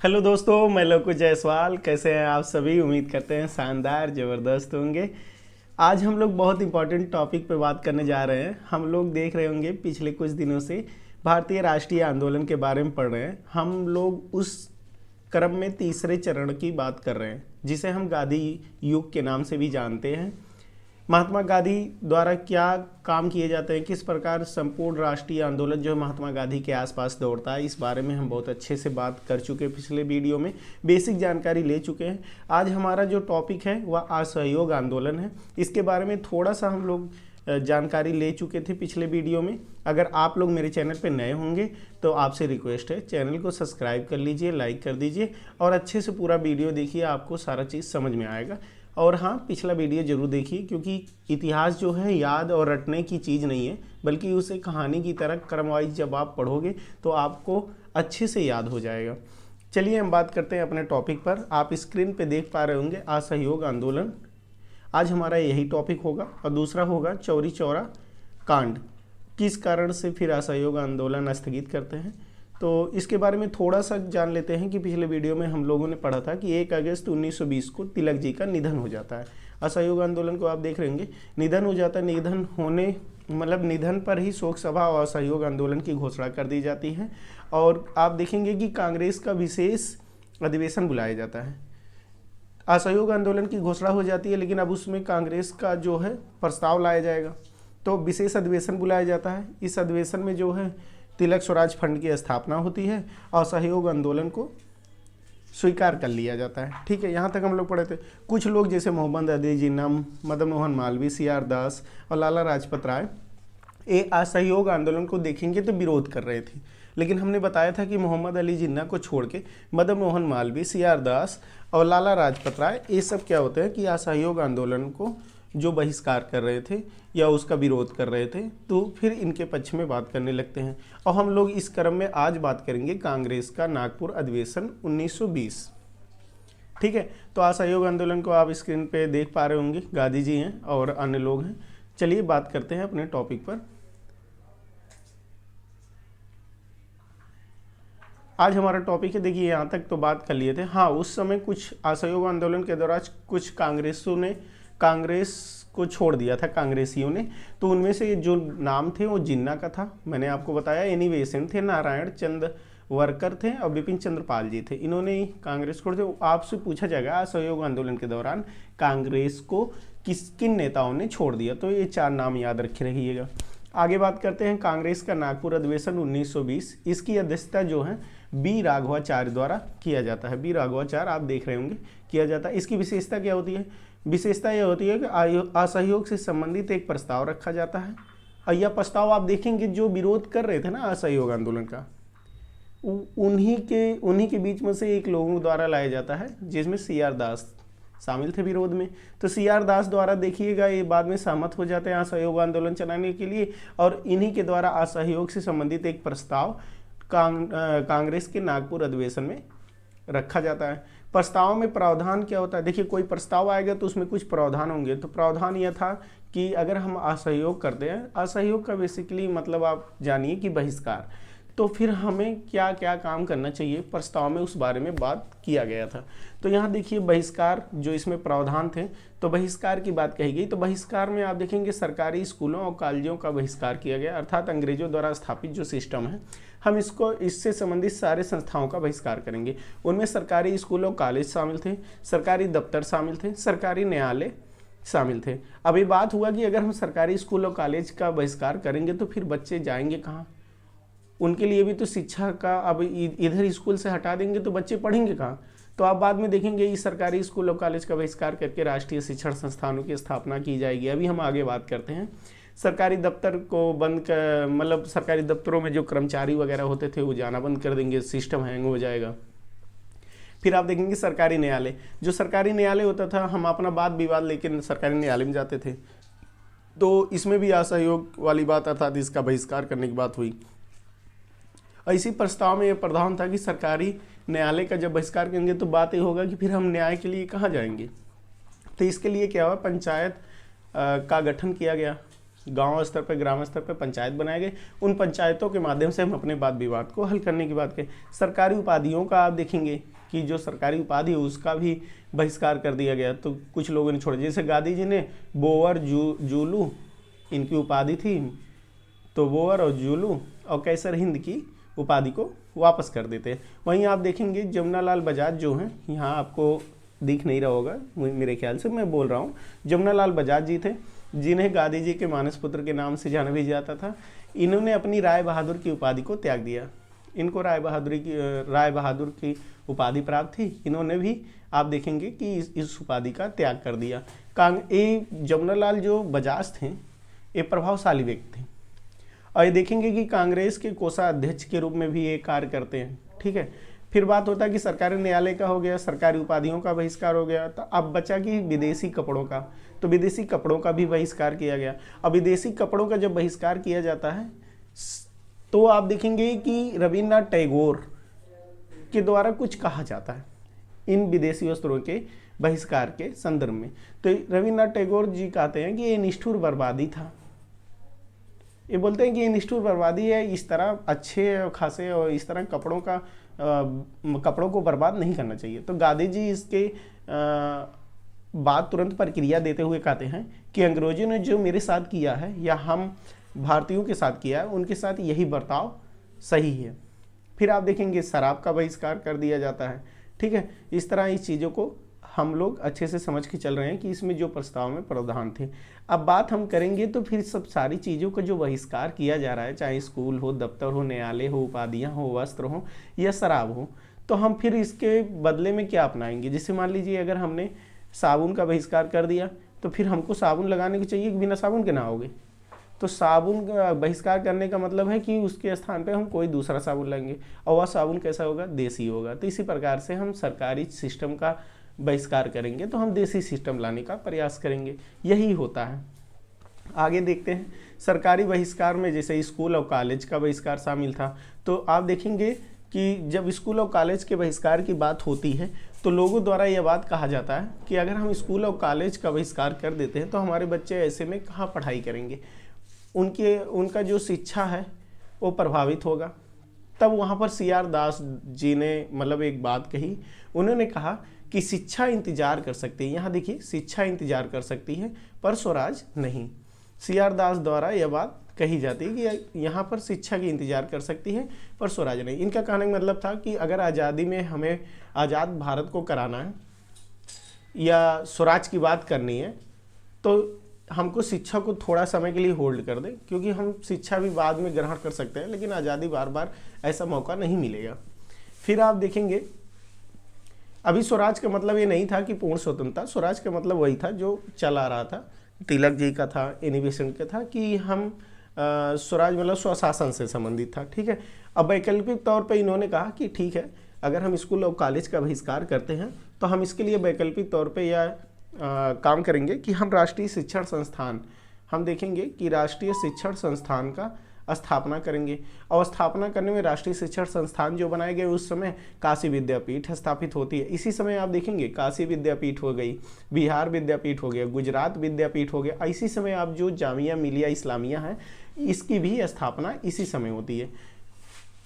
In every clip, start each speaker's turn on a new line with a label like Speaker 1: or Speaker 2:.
Speaker 1: Hello दोस्तों, मैं लवकुश जायसवाल। कैसे हैं आप सभी? उम्मीद करते हैं शानदार ज़बरदस्त होंगे। आज हम लोग बहुत इंपॉर्टेंट टॉपिक पे बात करने जा रहे हैं। हम लोग देख रहे होंगे पिछले कुछ दिनों से भारतीय राष्ट्रीय आंदोलन के बारे में पढ़ रहे हैं। हम लोग उस क्रम में तीसरे चरण की बात कर रहे हैं, जिसे हम गांधी युग के नाम से भी जानते हैं। महात्मा गांधी द्वारा क्या काम किए जाते हैं, किस प्रकार संपूर्ण राष्ट्रीय आंदोलन जो है महात्मा गांधी के आसपास दौड़ता है, इस बारे में हम बहुत अच्छे से बात कर चुके हैं। पिछले वीडियो में बेसिक जानकारी ले चुके हैं। आज हमारा जो टॉपिक है वह असहयोग आंदोलन है। इसके बारे में थोड़ा सा हम लोग जानकारी ले चुके थे पिछले वीडियो में। अगर आप लोग मेरे चैनल पर नए होंगे तो आपसे रिक्वेस्ट है, चैनल को सब्सक्राइब कर लीजिए, लाइक कर दीजिए और अच्छे से पूरा वीडियो देखिए, आपको सारा चीज़ समझ में आएगा। और हाँ, पिछला वीडियो जरूर देखिए, क्योंकि इतिहास जो है याद और रटने की चीज़ नहीं है, बल्कि उसे कहानी की तरह क्रम वाइज जब आप पढ़ोगे तो आपको अच्छे से याद हो जाएगा। चलिए हम बात करते हैं अपने टॉपिक पर। आप स्क्रीन पे देख पा रहे होंगे असहयोग आंदोलन। आज हमारा यही टॉपिक होगा और दूसरा होगा चौरी चौरा कांड। किस कारण से फिर असहयोग आंदोलन स्थगित करते हैं, तो इसके बारे में थोड़ा सा जान लेते हैं कि पिछले वीडियो में हम लोगों ने पढ़ा था कि 1 अगस्त 1920 को तिलक जी का निधन हो जाता है। असहयोग आंदोलन को आप देख रहे होंगे, निधन हो जाता है। निधन होने मतलब निधन पर ही शोक सभा और असहयोग आंदोलन की घोषणा कर दी जाती है। और आप देखेंगे कि कांग्रेस का विशेष अधिवेशन बुलाया जाता है। असहयोग आंदोलन की घोषणा हो जाती है, लेकिन अब उसमें कांग्रेस का जो है प्रस्ताव लाया जाएगा, तो विशेष अधिवेशन बुलाया जाता है। इस अधिवेशन में जो है तिलक स्वराज फंड की स्थापना होती है और असहयोग आंदोलन को स्वीकार कर लिया जाता है। ठीक है, यहाँ तक हम लोग पढ़े थे। कुछ लोग जैसे मोहम्मद अली जिन्ना, मदन मोहन मालवीय, CR दास और लाला लाजपत राय ये असहयोग आंदोलन को देखेंगे तो विरोध कर रहे थे। लेकिन हमने बताया था कि मोहम्मद अली जिन्ना को छोड़ के मदन मोहन मालवीय, CR दास और लाला लाजपत राय ये सब क्या होते हैं कि असहयोग आंदोलन को जो बहिष्कार कर रहे थे या उसका विरोध कर रहे थे, तो फिर इनके पक्ष में बात करने लगते हैं। और हम लोग इस क्रम में आज बात करेंगे कांग्रेस का नागपुर अधिवेशन 1920। ठीक है, तो असहयोग आंदोलन को आप स्क्रीन पे देख पा रहे होंगे, गांधी जी हैं और अन्य लोग हैं। चलिए बात करते हैं अपने टॉपिक पर। आज हमारा टॉपिक है, देखिए यहाँ तक तो बात कर लिए थे। हाँ, उस समय कुछ असहयोग आंदोलन के दौरान कुछ कांग्रेस को छोड़ दिया था, कांग्रेसियों ने। तो उनमें से जो नाम थे वो जिन्ना का था, मैंने आपको बताया। एनी बेसेंट थे, नारायण चंद वर्कर थे और बिपिन चंद्र पाल जी थे। इन्होंने कांग्रेस छोड़ दी। आपसे पूछा जाएगा असहयोग आंदोलन के दौरान कांग्रेस को किन नेताओं ने छोड़ दिया, तो ये 4 नाम याद रखे रहिएगा। आगे बात करते हैं कांग्रेस का नागपुर अधिवेशन 1920। इसकी अध्यक्षता जो है बी राघवाचार्य द्वारा किया जाता है। बी राघवाचार्य आप देख रहे होंगे किया जाता है। इसकी विशेषता क्या होती है? विशेषता यह होती है कि असहयोग से संबंधित एक प्रस्ताव रखा जाता है। और यह प्रस्ताव आप देखेंगे जो विरोध कर रहे थे ना असहयोग आंदोलन का, उन्हीं के बीच में से एक लोगों द्वारा लाया जाता है, जिसमें CR दास शामिल थे विरोध में। तो CR दास द्वारा देखिएगा ये बाद में सहमत हो जाते हैं असहयोग आंदोलन चलाने के लिए, और इन्हीं के द्वारा असहयोग से संबंधित एक प्रस्ताव कांग्रेस के नागपुर अधिवेशन में रखा जाता है। प्रस्ताव में प्रावधान क्या होता है? देखिए, कोई प्रस्ताव आएगा तो उसमें कुछ प्रावधान होंगे। तो प्रावधान यह था कि अगर हम असहयोग करते हैं, असहयोग का बेसिकली मतलब आप जानिए कि बहिष्कार, तो फिर हमें क्या क्या काम करना चाहिए, प्रस्ताव में उस बारे में बात किया गया था। तो यहाँ देखिए बहिष्कार जो इसमें प्रावधान थे, तो बहिष्कार की बात कही गई। तो बहिष्कार में आप देखेंगे सरकारी स्कूलों और कॉलेजों का बहिष्कार किया गया, अर्थात अंग्रेजों द्वारा स्थापित जो सिस्टम है, हम इससे संबंधित सारे संस्थाओं का बहिष्कार करेंगे। उनमें सरकारी स्कूल और कॉलेज शामिल थे, सरकारी दफ्तर शामिल थे, सरकारी न्यायालय शामिल थे। अभी बात हुआ कि अगर हम सरकारी स्कूल और कॉलेज का बहिष्कार करेंगे तो फिर बच्चे जाएंगे कहाँ? उनके लिए भी तो शिक्षा का, अब इधर स्कूल से हटा देंगे तो बच्चे पढ़ेंगे कहाँ? तो आप बाद में देखेंगे इस सरकारी स्कूल और कॉलेज का बहिष्कार करके राष्ट्रीय शिक्षण संस्थानों की स्थापना की जाएगी। अभी हम आगे बात करते हैं। सरकारी दफ्तर को बंद कर, मतलब सरकारी दफ्तरों में जो कर्मचारी वगैरह होते थे वो जाना बंद कर देंगे, सिस्टम हैंग हो जाएगा। फिर आप देखेंगे सरकारी न्यायालय, जो सरकारी न्यायालय होता था, हम अपना वाद विवाद लेकिन सरकारी न्यायालय में जाते थे, तो इसमें भी असहयोग वाली बात अर्थात इसका बहिष्कार करने की बात हुई। इसी प्रस्ताव में यह प्रावधान था कि सरकारी न्यायालय का जब बहिष्कार करेंगे तो बात यह होगा कि फिर हम न्याय के लिए कहाँ जाएंगे। तो इसके लिए क्या हुआ, पंचायत का गठन किया गया। गांव स्तर पर, ग्राम स्तर पर पंचायत बनाए गए। उन पंचायतों के माध्यम से हम अपने वाद विवाद को हल करने की बात करें। सरकारी उपाधियों का आप देखेंगे कि जो सरकारी उपाधि है उसका भी बहिष्कार कर दिया गया, तो कुछ लोगों ने छोड़ा। जैसे गांधी जी ने बोअर जूलू इनकी उपाधि थी, तो बोअर और जूलू और कैसर हिंद की उपाधि को वापस कर देते हैं। वहीं आप देखेंगे जमुनालाल बजाज जो हैं, यहाँ आपको दिख नहीं रहा होगा मेरे ख्याल से, मैं बोल रहा हूँ, जमुनालाल बजाज जी थे, जिन्हें गांधी जी के मानस पुत्र के नाम से जाना भी जाता था। इन्होंने अपनी राय बहादुर की उपाधि को त्याग दिया। इनको राय बहादुर की उपाधि प्राप्त थी, इन्होंने भी आप देखेंगे कि इस उपाधि का त्याग कर दिया। जमुनालाल जो बजाज थे ये प्रभावशाली व्यक्ति थे, और ये देखेंगे कि कांग्रेस के कोषाध्यक्ष के रूप में भी ये कार्य करते हैं। ठीक है, फिर बात होता है कि सरकारी न्यायालय का हो गया, सरकारी उपाधियों का बहिष्कार हो गया, तो अब बचा कि विदेशी कपड़ों का, तो विदेशी कपड़ों का भी बहिष्कार किया गया। अब विदेशी कपड़ों का जब बहिष्कार किया जाता है तो आप देखेंगे कि रविन्द्रनाथ टैगोर के द्वारा कुछ कहा जाता है इन विदेशी वस्त्रों के बहिष्कार के संदर्भ में। तो रविन्द्रनाथ टैगोर जी कहते हैं कि ये निष्ठुर बर्बादी था। ये बोलते हैं कि ये निष्ठुर बर्बादी है, इस तरह अच्छे और खासे और इस तरह कपड़ों को बर्बाद नहीं करना चाहिए। तो गांधी जी इसके बाद तुरंत प्रतिक्रिया देते हुए कहते हैं कि अंग्रेजों ने जो मेरे साथ किया है या हम भारतीयों के साथ किया है, उनके साथ यही बर्ताव सही है। फिर आप देखेंगे शराब का बहिष्कार कर दिया जाता है। ठीक है, इस तरह इस चीज़ों को हम लोग अच्छे से समझ के चल रहे हैं कि इसमें जो प्रस्ताव में प्रावधान थे। अब बात हम करेंगे तो फिर सब सारी चीज़ों का जो बहिष्कार किया जा रहा है, चाहे स्कूल हो, दफ्तर हो, न्यायालय हो, उपाधियाँ हो, वस्त्र हो या शराब हो, तो हम फिर इसके बदले में क्या अपनाएंगे। जैसे मान लीजिए अगर हमने साबुन का बहिष्कार कर दिया तो फिर हमको साबुन लगाने की चाहिए कि बिना साबुन के नहाओगे। तो साबुन का बहिष्कार करने का मतलब है कि उसके स्थान पे हम कोई दूसरा साबुन लेंगे, और वह साबुन कैसा होगा, देसी होगा। तो इसी प्रकार से हम सरकारी सिस्टम का बहिष्कार करेंगे तो हम देसी सिस्टम लाने का प्रयास करेंगे, यही होता है। आगे देखते हैं, सरकारी बहिष्कार में जैसे स्कूल और कॉलेज का बहिष्कार शामिल था। तो आप देखेंगे कि जब स्कूल और कॉलेज के बहिष्कार की बात होती है तो लोगों द्वारा यह बात कहा जाता है कि अगर हम स्कूल और कॉलेज का बहिष्कार कर देते हैं तो हमारे बच्चे ऐसे में कहाँ पढ़ाई करेंगे, उनका जो शिक्षा है वो प्रभावित होगा। तब वहाँ पर CR दास जी ने मतलब एक बात कही, उन्होंने कहा कि शिक्षा इंतजार कर सकती है। यहाँ देखिए, शिक्षा इंतजार कर सकती है पर स्वराज नहीं। CR दास द्वारा यह बात कही जाती है कि यहाँ पर शिक्षा की इंतजार कर सकती है पर स्वराज नहीं। इनका कहने का मतलब था कि अगर आज़ादी में हमें आज़ाद भारत को कराना है या स्वराज की बात करनी है तो हमको शिक्षा को थोड़ा समय के लिए होल्ड कर दें, क्योंकि हम शिक्षा भी बाद में ग्रहण कर सकते हैं, लेकिन आज़ादी बार बार ऐसा मौका नहीं मिलेगा। फिर आप देखेंगे अभी स्वराज का मतलब ये नहीं था कि पूर्ण स्वतंत्रता, स्वराज का मतलब वही था जो चला रहा था, तिलक जी का था, इनोवेशन का था कि हम स्वराज मतलब स्वशासन से संबंधित था। ठीक है, अब वैकल्पिक तौर पे इन्होंने कहा कि ठीक है, अगर हम स्कूल और कॉलेज का बहिष्कार करते हैं तो हम इसके लिए वैकल्पिक तौर पे या काम करेंगे कि हम राष्ट्रीय शिक्षण संस्थान, हम देखेंगे कि राष्ट्रीय शिक्षण संस्थान का स्थापना करेंगे। और स्थापना करने में राष्ट्रीय शिक्षण संस्थान जो बनाए गए उस समय काशी विद्यापीठ स्थापित होती है। इसी समय आप देखेंगे काशी विद्यापीठ हो गई, बिहार विद्यापीठ हो गया, गुजरात विद्यापीठ हो गया। इसी समय आप जो जामिया मिलिया इस्लामिया है इसकी भी स्थापना इसी समय होती है।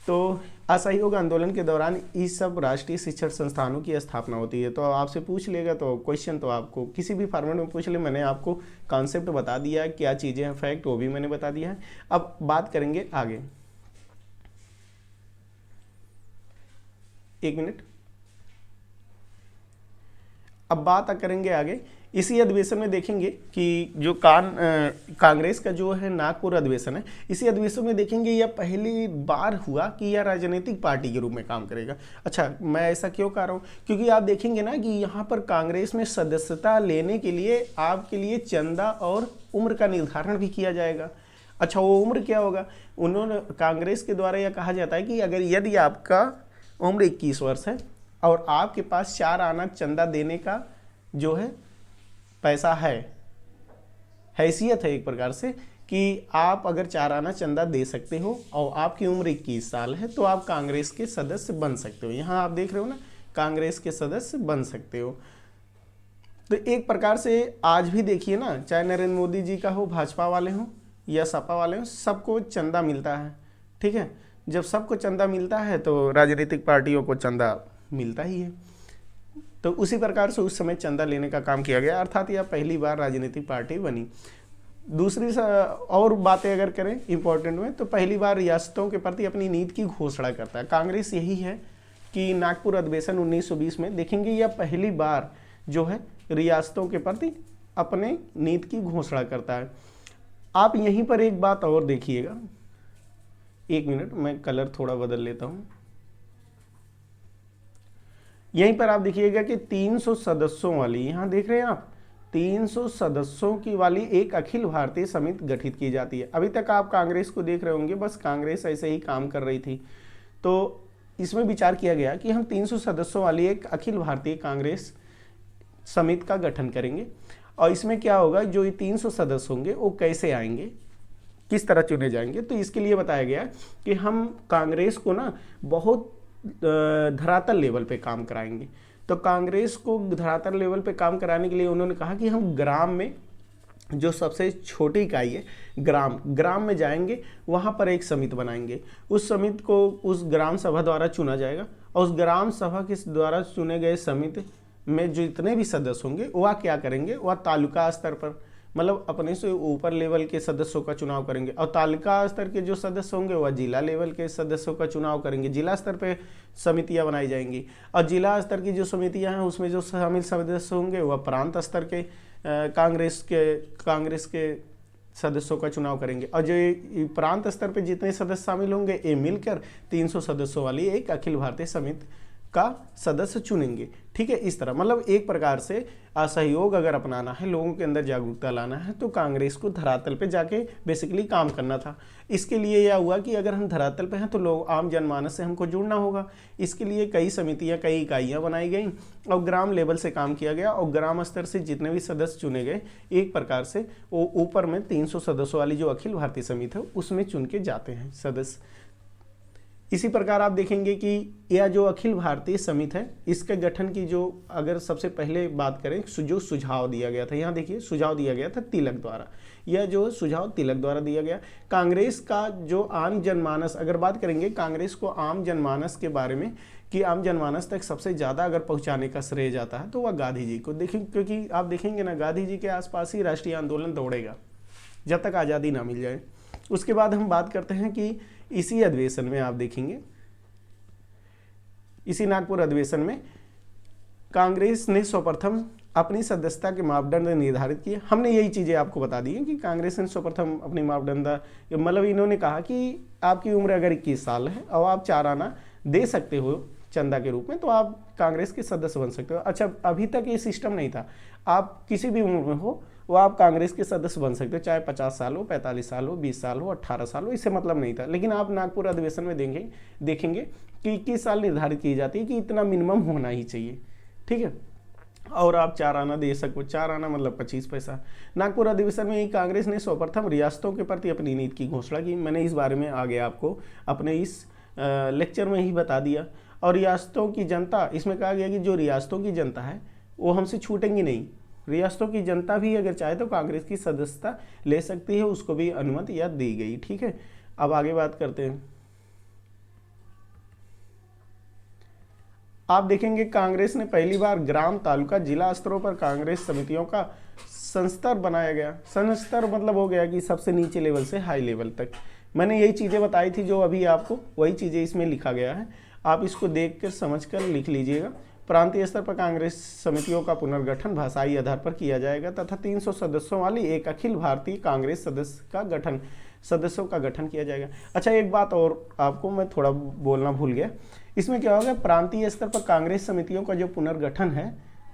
Speaker 1: तो असहयोग आंदोलन के दौरान इस सब राष्ट्रीय शिक्षण संस्थानों की स्थापना होती है। तो आपसे पूछ लेगा तो क्वेश्चन तो आपको किसी भी फॉर्मेट में पूछ ले, मैंने आपको कॉन्सेप्ट बता दिया है, क्या चीज़ें हैं, फैक्ट वो भी मैंने बता दिया है। अब बात करेंगे आगे, एक मिनट, अब बात करेंगे आगे। इसी अधिवेशन में देखेंगे कि जो कांग्रेस का जो है नागपुर अधिवेशन है, इसी अधिवेशन में देखेंगे यह पहली बार हुआ कि यह राजनीतिक पार्टी के रूप में काम करेगा। अच्छा, मैं ऐसा क्यों कह रहा हूँ, क्योंकि आप देखेंगे ना कि यहाँ पर कांग्रेस में सदस्यता लेने के लिए आपके लिए चंदा और उम्र का निर्धारण भी किया जाएगा। अच्छा, वो उम्र क्या होगा, उन्होंने कांग्रेस के द्वारा यह कहा जाता है कि अगर यदि आपका उम्र 21 वर्ष है और आपके पास 4 आना चंदा देने का जो है पैसा है, हैसियत है एक प्रकार से कि आप अगर 4 आना चंदा दे सकते हो और आपकी उम्र 21 साल है तो आप कांग्रेस के सदस्य बन सकते हो। यहाँ आप देख रहे हो ना, कांग्रेस के सदस्य बन सकते हो। तो एक प्रकार से आज भी देखिए ना, चाहे नरेंद्र मोदी जी का हो, भाजपा वाले हों या सपा वाले हों, सबको चंदा मिलता है, ठीक है। जब सबको चंदा मिलता है तो राजनीतिक पार्टियों को चंदा मिलता ही है। तो उसी प्रकार से उस समय चंदा लेने का काम किया गया, अर्थात यह पहली बार राजनीतिक पार्टी बनी। दूसरी और बातें अगर करें इंपॉर्टेंट में, तो पहली बार रियासतों के प्रति अपनी नीति की घोषणा करता है कांग्रेस। यही है कि नागपुर अधिवेशन 1920 में देखेंगे, यह पहली बार जो है रियासतों के प्रति अपने नीति की घोषणा करता है। आप यहीं पर एक बात और देखिएगा, एक मिनट मैं कलर थोड़ा बदल लेता हूं। यहीं पर आप देखिएगा कि 300 सदस्यों वाली, यहां देख रहे हैं आप, 300 सदस्यों की वाली एक अखिल भारतीय समिति गठित की जाती है। अभी तक आप कांग्रेस को देख रहे होंगे, बस कांग्रेस ऐसे ही काम कर रही थी। तो इसमें विचार किया गया कि हम 300 सदस्यों वाली एक अखिल भारतीय कांग्रेस समिति का गठन करेंगे। और इसमें क्या होगा, जो ये 300 सदस्य होंगे वो कैसे आएंगे, किस तरह चुने जाएंगे, तो इसके लिए बताया गया कि हम कांग्रेस को ना बहुत धरातल लेवल पे काम कराएंगे। तो कांग्रेस को धरातल लेवल पे काम कराने के लिए उन्होंने कहा कि हम ग्राम में, जो सबसे छोटी इकाई है ग्राम में जाएंगे, वहाँ पर एक समिति बनाएंगे। उस समिति को उस ग्राम सभा द्वारा चुना जाएगा, और उस ग्राम सभा के द्वारा चुने गए समिति में जो जितने भी सदस्य होंगे वह क्या करेंगे, वह तालुका स्तर पर, मतलब अपने से ऊपर लेवल के सदस्यों का चुनाव करेंगे। और तालुका स्तर के जो सदस्य होंगे वह जिला लेवल के सदस्यों का चुनाव करेंगे। जिला स्तर पे समितियां बनाई जाएंगी, और जिला स्तर की जो समितियां हैं उसमें जो शामिल सदस्य होंगे वह प्रांत स्तर के कांग्रेस के सदस्यों का चुनाव करेंगे। और जो प्रांत स्तर पे जितने सदस्य शामिल होंगे ये मिलकर 300 सदस्यों वाली एक अखिल भारतीय समिति का सदस्य चुनेंगे, ठीक है। इस तरह मतलब एक प्रकार से असहयोग अगर अपनाना है, लोगों के अंदर जागरूकता लाना है, तो कांग्रेस को धरातल पे जाके बेसिकली काम करना था। इसके लिए यह हुआ कि अगर हम धरातल पे हैं तो लोग, आम जनमानस से हमको जुड़ना होगा। इसके लिए कई समितियां, कई इकाइयां बनाई गई और ग्राम लेवल से काम किया गया, और ग्राम स्तर से जितने भी सदस्य चुने गए एक प्रकार से वो ऊपर में 300 सदस्यों वाली जो अखिल भारतीय समिति है उसमें चुन के जाते हैं सदस्य। इसी प्रकार आप देखेंगे कि यह जो अखिल भारतीय समिति है, इसके गठन की जो अगर सबसे पहले बात करें, जो सुझाव दिया गया था, यहाँ देखिए सुझाव दिया गया था तिलक द्वारा। यह जो सुझाव तिलक द्वारा दिया गया, कांग्रेस का जो आम जनमानस, अगर बात करेंगे कांग्रेस को आम जनमानस के बारे में, कि आम जनमानस तक सबसे ज़्यादा अगर पहुँचाने का श्रेय जाता है तो वह गांधी जी को देखें, क्योंकि आप देखेंगे ना गांधी जी के आसपास ही राष्ट्रीय आंदोलन दौड़ेगा जब तक आज़ादी ना मिल जाए। उसके बाद हम बात करते हैं कि इसी अधिवेशन में आप देखेंगे, इसी नागपुर अधिवेशन में कांग्रेस ने सर्वप्रथम अपनी सदस्यता के मापदंड निर्धारित किए। हमने यही चीज़ें आपको बता दी हैं कि कांग्रेस ने सर्वप्रथम अपनी मापदंड, मतलब इन्होंने कहा कि आपकी उम्र अगर 21 साल है और आप 4 आना दे सकते हो चंदा के रूप में, तो आप कांग्रेस के सदस्य बन सकते हो। अच्छा, अभी तक ये सिस्टम नहीं था, आप किसी भी उम्र में हो वो आप कांग्रेस के सदस्य बन सकते हो, चाहे 50 साल हो, 45 साल हो, 20 साल हो, 18 साल हो, इससे मतलब नहीं था। लेकिन आप नागपुर अधिवेशन में देखेंगे कि 21 साल निर्धारित की जाती है कि इतना मिनिमम होना ही चाहिए, ठीक है। और आप 4 आना दे सको, 4 आना मतलब 25 पैसा। नागपुर अधिवेशन में कांग्रेस ने सर्वप्रथम रियासतों के प्रति अपनी नीति की घोषणा की। मैंने इस बारे में आगे आपको अपने इस लेक्चर में ही बता दिया। और रियासतों की जनता, इसमें कहा गया कि जो रियासतों की जनता है वो हमसे छूटेंगी नहीं, रियासतों की जनता भी अगर चाहे तो कांग्रेस की सदस्यता ले सकती है, उसको भी अनुमति या दी गई, ठीक है। अब आगे बात करते हैं। आप देखेंगे कांग्रेस ने पहली बार ग्राम, तालुका, जिला स्तरों पर कांग्रेस समितियों का संस्तर बनाया गया। संस्तर मतलब हो गया कि सबसे नीचे लेवल से हाई लेवल तक। मैंने यही चीज़ें बताई थी जो अभी आपको, वही चीज़ें इसमें लिखा गया है, आप इसको देख कर समझ कर लिख लीजिएगा। प्रांतीय स्तर पर कांग्रेस समितियों का पुनर्गठन भाषाई आधार पर किया जाएगा तथा 300 सदस्यों वाली एक अखिल भारतीय कांग्रेस सदस्यों का गठन किया जाएगा। अच्छा, एक बात और आपको मैं थोड़ा बोलना भूल गया, इसमें क्या होगा, प्रांतीय स्तर पर कांग्रेस समितियों का जो पुनर्गठन है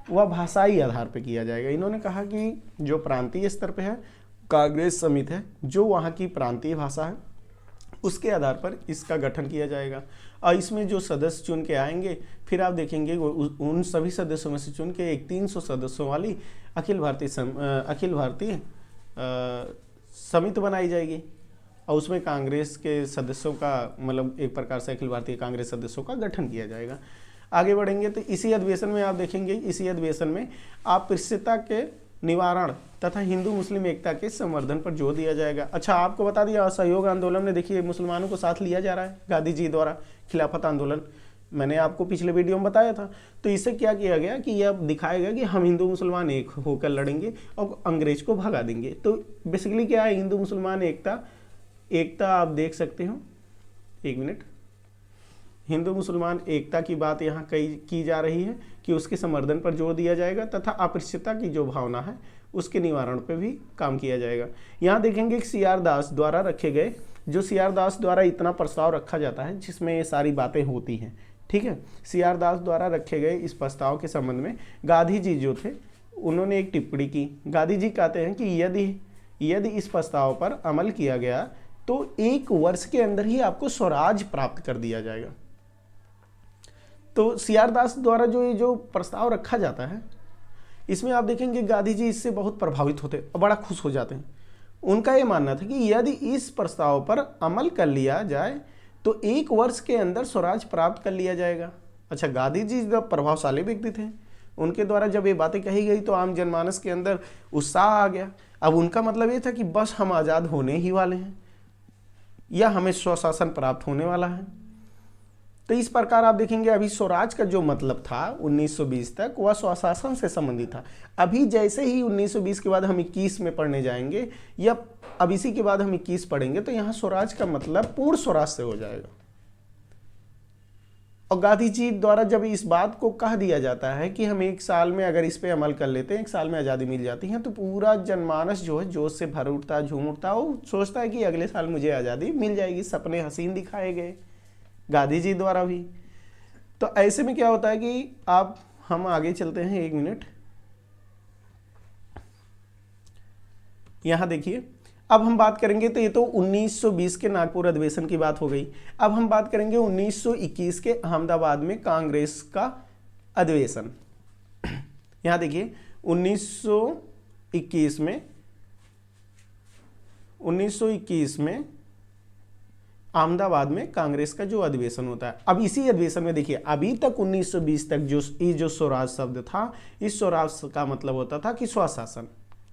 Speaker 1: वह भाषाई आधार पर किया जाएगा। इन्होंने कहा कि जो प्रांतीय स्तर पर है कांग्रेस समिति है, जो वहाँ की प्रांतीय भाषा है उसके आधार पर इसका गठन किया जाएगा। और इसमें जो सदस्य चुन के आएंगे, फिर आप देखेंगे उन सभी सदस्यों में से चुन के एक 300 सदस्यों वाली अखिल भारतीय समिति बनाई जाएगी, और उसमें कांग्रेस के सदस्यों का, मतलब एक प्रकार से अखिल भारतीय कांग्रेस सदस्यों का गठन किया जाएगा। आगे बढ़ेंगे तो इसी अधिवेशन में आप देखेंगे, इसी अधिवेशन में आप पृष्ठता के निवारण तथा हिंदू मुस्लिम एकता के संवर्धन पर जोर दिया जाएगा। अच्छा, आपको बता दिया असहयोग आंदोलन में देखिए मुसलमानों को साथ लिया जा रहा है गांधी जी द्वारा, खिलाफत आंदोलन मैंने आपको पिछले वीडियो में बताया था। तो इससे क्या किया गया कि यह दिखाया गया कि हम हिंदू मुसलमान एक होकर लड़ेंगे और अंग्रेज को भगा देंगे। तो बेसिकली क्या है, हिंदू मुसलमान एकता आप देख सकते हो, एक मिनट, हिंदू मुसलमान एकता की बात यहाँ की जा रही है कि उसके संवर्धन पर जोर दिया जाएगा तथा अस्पृश्यता की जो भावना है उसके निवारण पर भी काम किया जाएगा। यहाँ देखेंगे कि सी आर दास द्वारा रखे गए, जो सी आर दास द्वारा इतना प्रस्ताव रखा जाता है जिसमें ये सारी बातें होती हैं, ठीक है। सी आर दास द्वारा रखे गए इस प्रस्ताव के संबंध में गांधी जी जो थे उन्होंने एक टिप्पणी की। गांधी जी कहते हैं कि यदि इस प्रस्ताव पर अमल किया गया तो 1 वर्ष के अंदर ही आपको स्वराज प्राप्त कर दिया जाएगा। तो सी आर दास द्वारा जो प्रस्ताव रखा जाता है इसमें आप देखेंगे गांधी जी इससे बहुत प्रभावित होते और बड़ा खुश हो जाते हैं। उनका ये मानना था कि यदि इस प्रस्ताव पर अमल कर लिया जाए तो 1 वर्ष के अंदर स्वराज प्राप्त कर लिया जाएगा। अच्छा, गांधी जी जब प्रभावशाली व्यक्ति थे, उनके द्वारा जब ये बातें कही गई तो आम जनमानस के अंदर उत्साह आ गया। अब उनका मतलब ये था कि बस हम आज़ाद होने ही वाले हैं या हमें स्वशासन प्राप्त होने वाला है। तो इस प्रकार आप देखेंगे अभी स्वराज का जो मतलब था 1920 तक वह स्वशासन से संबंधित था। अभी जैसे ही 1920 के बाद हम 21 में पढ़ने जाएंगे या अब इसी के बाद हम 21 पढ़ेंगे तो यहाँ स्वराज का मतलब पूर्ण स्वराज से हो जाएगा। और गांधी जी द्वारा जब इस बात को कह दिया जाता है कि हम 1 साल में अगर इस पे अमल कर लेते हैं 1 साल में आज़ादी मिल जाती है, तो पूरा जनमानस जो है जोश से भर उठता, झूम उठता, वो सोचता है कि अगले साल मुझे आज़ादी मिल जाएगी। सपने हसीन दिखाए गए गांधी जी द्वारा भी। तो ऐसे में क्या होता है कि हम आगे चलते हैं, 1 मिनट, यहां देखिए। अब हम बात करेंगे तो ये तो 1920 के नागपुर अधिवेशन की बात हो गई। अब हम बात करेंगे 1921 के अहमदाबाद में कांग्रेस का अधिवेशन। यहां देखिए 1921 में अहमदाबाद में कांग्रेस का जो अधिवेशन होता है। अब इसी अधिवेशन में देखिए अभी तक 1920 तक जो स्वराज शब्द था, इस स्वराज का मतलब होता था कि स्वशासन,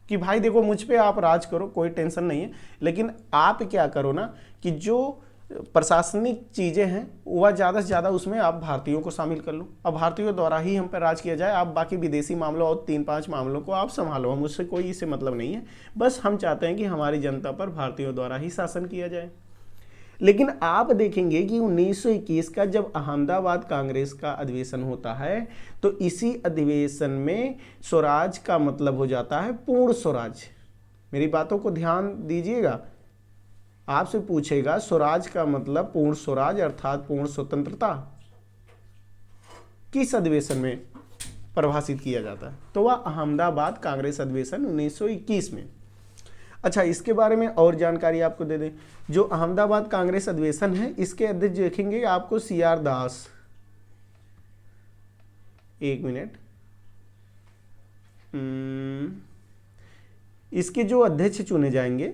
Speaker 1: कि भाई देखो मुझ पे आप राज करो, कोई टेंशन नहीं है, लेकिन आप क्या करो ना कि जो प्रशासनिक चीज़ें हैं वह ज़्यादा से ज़्यादा उसमें आप भारतीयों को शामिल कर लो। अब भारतीयों द्वारा ही हम पर राज किया जाए, आप बाकी विदेशी मामलों और 3-5 मामलों को आप संभालो, मुझसे कोई इससे मतलब नहीं है। बस हम चाहते हैं कि हमारी जनता पर भारतीयों द्वारा ही शासन किया जाए। लेकिन आप देखेंगे कि 1921 का जब अहमदाबाद कांग्रेस का अधिवेशन होता है तो इसी अधिवेशन में स्वराज का मतलब हो जाता है पूर्ण स्वराज। मेरी बातों को ध्यान दीजिएगा, आपसे पूछेगा स्वराज का मतलब पूर्ण स्वराज अर्थात पूर्ण स्वतंत्रता किस अधिवेशन में परिभाषित किया जाता है, तो वह अहमदाबाद कांग्रेस अधिवेशन 1921 में। अच्छा, इसके बारे में और जानकारी आपको दे दें। जो अहमदाबाद कांग्रेस अधिवेशन है इसके अध्यक्ष देखेंगे आपको सी आर दास, 1 मिनट, इसके जो अध्यक्ष चुने जाएंगे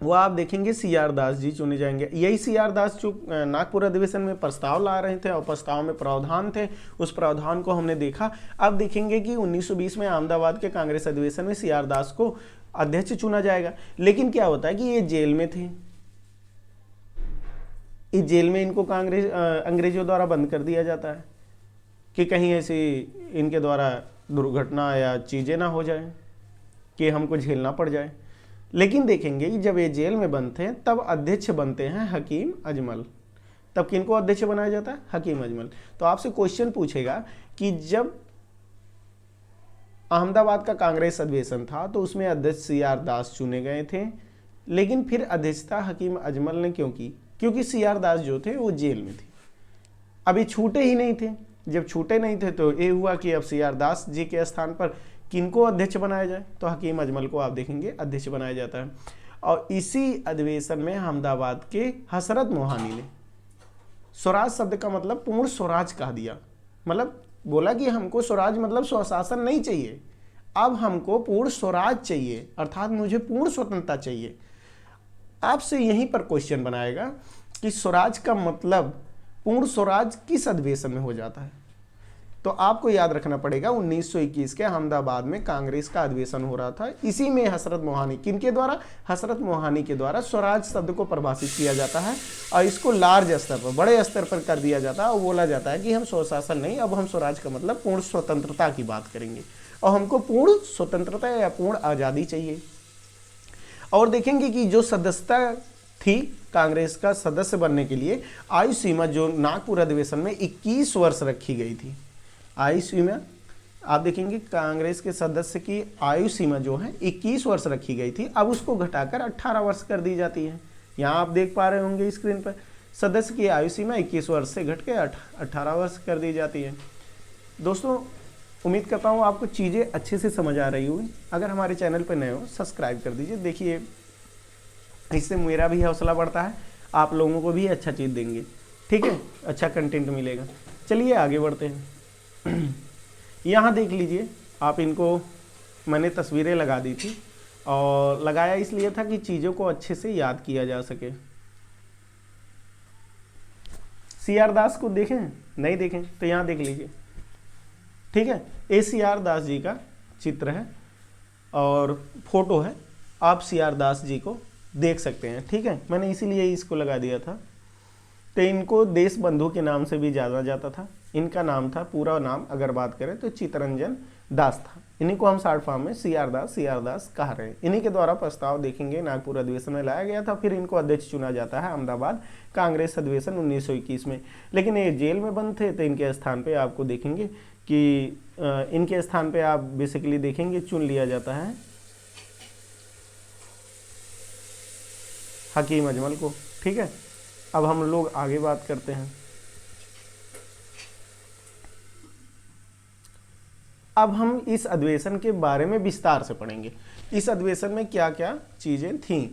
Speaker 1: वो आप देखेंगे सी आर दास जी चुने जाएंगे। यही सी आर दास जो नागपुर अधिवेशन में प्रस्ताव ला रहे थे और प्रस्ताव में प्रावधान थे, उस प्रावधान को हमने देखा। अब देखेंगे कि 1920 में अहमदाबाद के कांग्रेस अधिवेशन में सी आर दास को अध्यक्ष चुना जाएगा। लेकिन क्या होता है कि ये जेल में थे, इस जेल में इनको अंग्रेजों द्वारा बंद कर दिया जाता है कि कहीं ऐसी इनके द्वारा दुर्घटना या चीज़ें ना हो जाए कि हमको झेलना पड़ जाए। लेकिन देखेंगे कि जब ये जेल में बंद थे तब अध्यक्ष बनते हैं हकीम अजमल। तब किनको अध्यक्ष बनाया जाता है? हकीम अजमल। तो आपसे क्वेश्चन पूछेगा कि जब अहमदाबाद का कांग्रेस अधिवेशन था तो उसमें अध्यक्ष सी आर दास चुने गए थे, लेकिन फिर अध्यक्षता हकीम अजमल ने क्यों की? क्योंकि सी आर दास जो थे वो जेल में थे, अभी छूटे ही नहीं थे। जब छूटे नहीं थे तो ये हुआ कि अब सी आर दास जी के स्थान पर किनको अध्यक्ष बनाया जाए, तो हकीम अजमल को आप देखेंगे अध्यक्ष बनाया जाता है। और इसी अधिवेशन में अहमदाबाद के हसरत मोहानी ने स्वराज शब्द का मतलब पूर्ण स्वराज कह दिया। मतलब बोला कि हमको स्वराज मतलब स्वशासन नहीं चाहिए, अब हमको पूर्ण स्वराज चाहिए, अर्थात मुझे पूर्ण स्वतंत्रता चाहिए। आपसे यहीं पर क्वेश्चन बनाएगा कि स्वराज का मतलब पूर्ण स्वराज किस अधिवेशन में हो जाता है? तो आपको याद रखना पड़ेगा 1921 के अहमदाबाद में कांग्रेस का अधिवेशन हो रहा था। इसी में हसरत मोहानी, किनके द्वारा? हसरत मोहानी के द्वारा स्वराज शब्द को परिभाषित किया जाता है और इसको लार्ज स्तर पर, बड़े स्तर पर कर दिया जाता है और बोला जाता है कि हम स्वशासन नहीं, अब हम स्वराज का मतलब पूर्ण स्वतंत्रता की बात करेंगे और हमको पूर्ण स्वतंत्रता या पूर्ण आज़ादी चाहिए। और देखेंगे कि जो सदस्यता थी कांग्रेस का सदस्य बनने के लिए, आयु सीमा जो नागपुर अधिवेशन में 21 वर्ष रखी गई थी। आयु सीमा आप देखेंगे कांग्रेस के सदस्य की आयु सीमा जो है 21 वर्ष रखी गई थी, अब उसको घटाकर 18 वर्ष कर दी जाती है। यहाँ आप देख पा रहे होंगे स्क्रीन पर, सदस्य की आयु सीमा 21 वर्ष से घट के 18 वर्ष कर दी जाती है। दोस्तों उम्मीद करता हूँ आपको चीज़ें अच्छे से समझ आ रही होगी। अगर हमारे चैनल पर नए हो सब्सक्राइब कर दीजिए। देखिए इससे मेरा भी हौसला बढ़ता है, आप लोगों को भी अच्छा चीज़ देंगे, ठीक है, अच्छा कंटेंट मिलेगा। चलिए आगे बढ़ते हैं। यहाँ देख लीजिए आप, इनको मैंने तस्वीरें लगा दी थी और लगाया इसलिए था कि चीज़ों को अच्छे से याद किया जा सके। CR दास को देखें, नहीं देखें तो यहाँ देख लीजिए, ठीक है। CR दास जी का चित्र है और फोटो है, आप CR दास जी को देख सकते हैं, ठीक है। मैंने इसीलिए इसको लगा दिया था। तो इनको देश बंधु के नाम से भी जाना जाता था। इनका नाम था, पूरा नाम अगर बात करें तो चित्तरंजन दास था। इन्हीं को हम शॉर्ट फॉर्म में CR दास कह रहे हैं। इन्हीं के द्वारा प्रस्ताव देखेंगे नागपुर अधिवेशन में लाया गया था, फिर इनको अध्यक्ष चुना जाता है अहमदाबाद कांग्रेस अधिवेशन 1921 में। लेकिन ये जेल में बंद थे तो इनके स्थान पे आपको देखेंगे कि इनके स्थान पे आप बेसिकली देखेंगे चुन लिया जाता है हकीम अजमल को, ठीक है। अब हम लोग आगे बात करते हैं। अब हम इस अधिवेशन के बारे में विस्तार से पढ़ेंगे, इस अधिवेशन में क्या क्या चीजें थीं।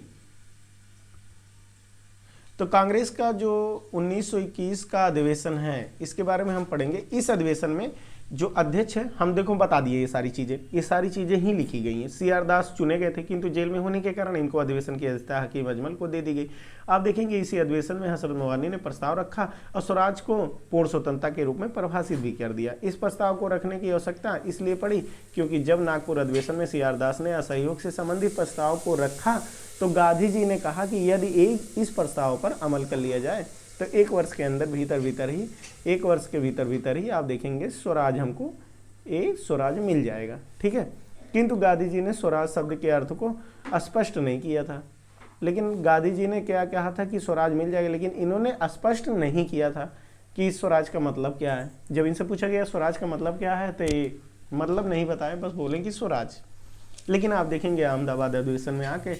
Speaker 1: तो कांग्रेस का जो 1921 का अधिवेशन है इसके बारे में हम पढ़ेंगे। इस अधिवेशन में जो अध्यक्ष है, हम देखो बता दिए ये सारी चीजें ही लिखी गई हैं। CR दास चुने गए थे किंतु जेल में होने के कारण इनको अधिवेशन की अध्यक्षता हकीम अजमल को दे दी गई। आप देखेंगे इसी अधिवेशन में हसरत मोहानी ने प्रस्ताव रखा और स्वराज को पूर्ण स्वतंत्रता के रूप में परिभाषित भी कर दिया। इस प्रस्ताव को रखने की आवश्यकता इसलिए पड़ी क्योंकि जब नागपुर अधिवेशन में CR दास ने असहयोग से संबंधित प्रस्ताव को रखा तो गांधी जी ने कहा कि यदि इस प्रस्ताव पर अमल कर लिया जाए तो 1 वर्ष के अंदर एक वर्ष के भीतर ही आप देखेंगे स्वराज, हमको स्वराज मिल जाएगा, ठीक है। किंतु गांधी जी ने स्वराज शब्द के अर्थ को स्पष्ट नहीं किया था। लेकिन गांधी जी ने क्या कहा था कि स्वराज मिल जाएगा, लेकिन इन्होंने स्पष्ट नहीं किया था कि स्वराज का मतलब क्या है। जब इनसे पूछा गया स्वराज का मतलब क्या है तो ये मतलब नहीं बताए, बस बोलें कि स्वराज। लेकिन आप देखेंगे अहमदाबाद अधिवेशन में आके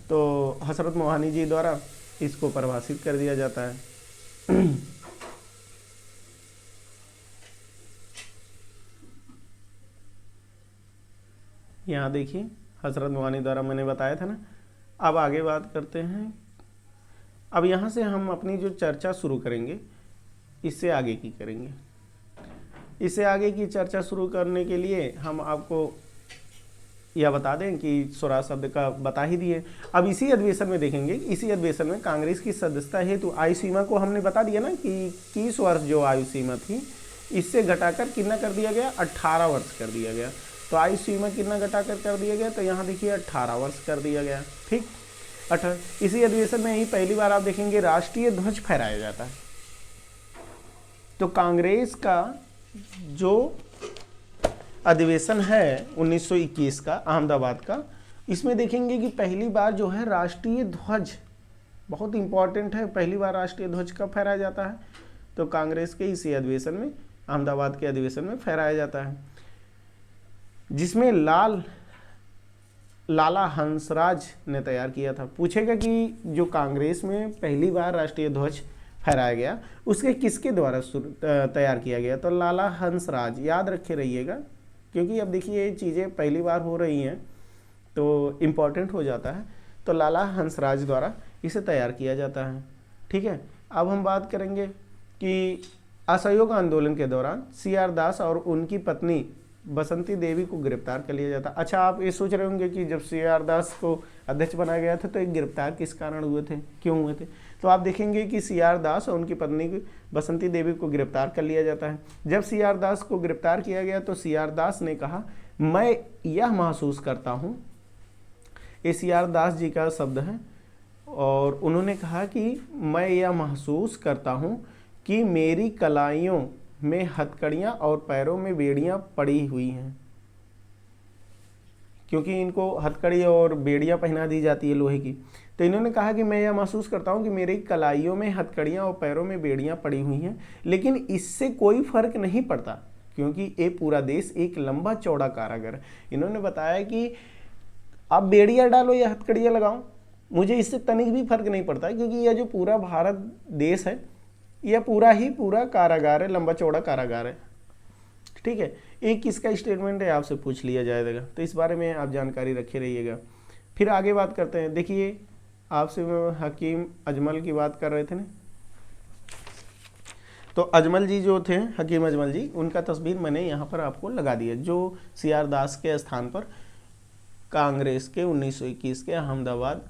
Speaker 1: तो हसरत मोहानी जी द्वारा इसको परिभाषित कर दिया जाता है। यहाँ देखिए हसरत मोहानी द्वारा मैंने बताया था ना। अब आगे बात करते हैं। अब यहाँ से हम अपनी जो चर्चा शुरू करेंगे इससे आगे की करेंगे। इससे आगे की चर्चा शुरू करने के लिए हम आपको यह बता दें कि स्वराज शब्द का बता ही दिए। अब इसी अधिवेशन में देखेंगे, इसी अधिवेशन में कांग्रेस की सदस्यता हेतु आयु सीमा को हमने बता दिया ना कि 21 वर्ष जो आयु सीमा थी इससे घटाकर कितना कर दिया गया, 18 वर्ष कर दिया गया। तो आयु सीमा कितना घटाकर कर दिया गया, तो यहाँ देखिए 18 वर्ष कर दिया गया, ठीक। 18 इसी अधिवेशन में ही पहली बार आप देखेंगे राष्ट्रीय ध्वज फहराया जाता है। तो कांग्रेस का जो अधिवेशन है 1921 का अहमदाबाद का, इसमें देखेंगे कि पहली बार जो है राष्ट्रीय ध्वज, बहुत इंपॉर्टेंट है, पहली बार राष्ट्रीय ध्वज कब फहराया जाता है, तो कांग्रेस के इसी अधिवेशन में, अहमदाबाद के अधिवेशन में फहराया जाता है, जिसमें लाला हंसराज ने तैयार किया था। पूछेगा कि जो कांग्रेस में पहली बार राष्ट्रीय ध्वज फहराया गया उसके किसके द्वारा तैयार किया गया, तो लाला हंसराज, याद रखे रहिएगा क्योंकि अब देखिए ये चीज़ें पहली बार हो रही हैं तो इम्पॉर्टेंट हो जाता है। तो लाला हंसराज द्वारा इसे तैयार किया जाता है, ठीक है। अब हम बात करेंगे कि असहयोग आंदोलन के दौरान CR दास और उनकी पत्नी बसंती देवी को गिरफ्तार कर लिया जाता। अच्छा, आप ये सोच रहे होंगे कि जब CR दास को अध्यक्ष बनाया गया था तो एक गिरफ्तार किस कारण हुए थे, क्यों हुए थे? तो आप देखेंगे कि CR दास और उनकी पत्नी बसंती देवी को गिरफ्तार कर लिया जाता है। जब CR दास को गिरफ्तार किया गया तो CR दास ने कहा, मैं यह महसूस करता हूँ, ये CR दास जी का शब्द है, और उन्होंने कहा कि मैं यह महसूस करता हूँ कि मेरी कलाइयों में हथकड़ियाँ और पैरों में बेड़ियाँ पड़ी हुई हैं, क्योंकि इनको हथकड़ी और बेड़ियाँ पहना दी जाती है लोहे की। तो इन्होंने कहा कि मैं यह महसूस करता हूँ कि मेरी कलाइयों में हथकड़ियाँ और पैरों में बेड़ियाँ पड़ी हुई हैं, लेकिन इससे कोई फर्क नहीं पड़ता क्योंकि ये पूरा देश एक लंबा चौड़ा कारागार है। इन्होंने बताया कि आप बेड़ियाँ डालो या हथकड़ियाँ लगाओ, मुझे इससे तनिक भी फर्क नहीं पड़ता, क्योंकि यह जो पूरा भारत देश है यह पूरा कारागार है, लंबा चौड़ा कारागार है। ठीक है, एक किसका स्टेटमेंट है आपसे पूछ लिया जाएगा, तो इस बारे में आप जानकारी रखे रहिएगा। फिर आगे बात करते हैं। देखिए, आपसे हकीम अजमल की बात कर रहे थे ना, तो अजमल जी जो थे, हकीम अजमल जी, उनका तस्वीर मैंने यहाँ पर आपको लगा दिया, जो CR दास के स्थान पर कांग्रेस के 1921 के अहमदाबाद